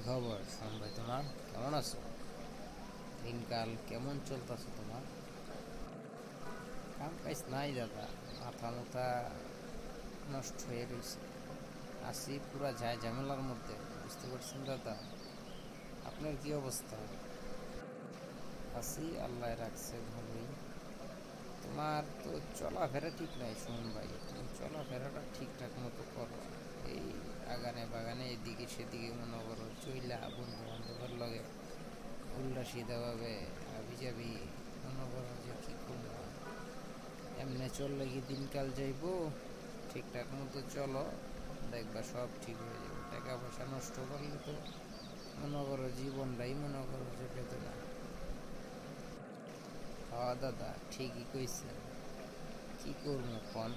খবর শোন ভাই, তোমার কেমন আছো? দিনকাল কেমন চলতেছে তোমার? কাম কাজ নাই দাদা, মাথা মাথা নষ্ট হয়ে রয়েছে। আছি পুরা যায় ঝামেলার মধ্যে, বুঝতে পারছেন দাদা? আপনার কি অবস্থা? আছি, আল্লাহ রাখছে ভালোই। তোমার তো চলাফেরা ঠিক নাই শুন ভাই, তুমি চলাফেরাটা ঠিকঠাক মতো করো। এই আগানে বাগানে এদিকে সেদিকে মনে করো চইলা বন্ধু বান্ধবের লগে উল্টা সিধাভাবে আবি যাবি, মনে করো যে কি করবো। এমনি চললে কি দিনকাল যাইবো? ঠিকঠাক মতো চলো, দেখবা সব ঠিক হয়ে যাবে। টাকা পয়সা নষ্ট করলে তো মনে করো জীবনটাই মনে করো যে বেদনা। হ্যাঁ দাদা, ঠিকই কইছেন। কি করবো কন?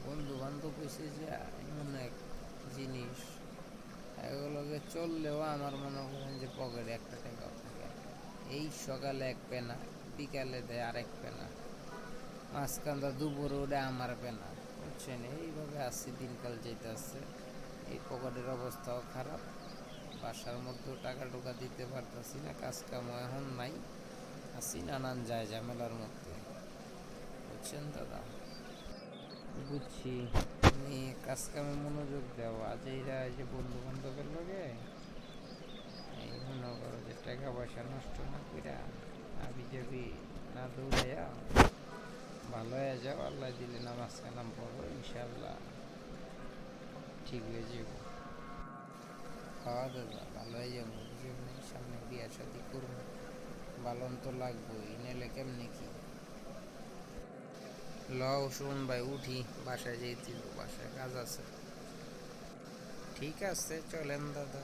বন্ধু বান্ধব কইছে যে এমন এক জিনিস, এগুলোকে চললেও আমার মনে করেন যে পকেটে একটা টাকাও থাকে না। এই সকালে এক পেনা, বিকালে দেয় আরেক পেনা, মাঝখানটা দুপুরে ওটা আমার পেনা। বুঝছেন, এইভাবে আসছি, দিনকাল যেতে আসছে। এই পকেটের অবস্থাও খারাপ, বাসার মধ্যেও টাকা টোকা দিতে পারতাছি না, কাজ কামও এখন নাই। আছি নানান যায় ঝামেলার মধ্যে। বুঝছেন দাদা? বুঝছি, তুমি কাজ কামে মনোযোগ দাও। আজ এইরা এই যে বন্ধু বান্ধবের লগে এই মনে করো যে টাকা পয়সা নষ্ট না কইরা আবি যাবি না দৌড়াইয়া ভালো হয়ে যাও। আল্লাহ দিলে নামাজ কালাম পড়ো, ইনশাল্লাহ ঠিক হয়ে যাব। খাওয়া দাদা ভালো হয়ে যাবো, বুঝুন নাই, সামনে বিয়া শাদি করবো, বালন তো লাগবোই, নাহলে কেমনে কি। লও শুন ভাই, উঠি, বাসায় যেতে, বাসায় কাজ আছে। ঠিক আছে, চলেন দাদা।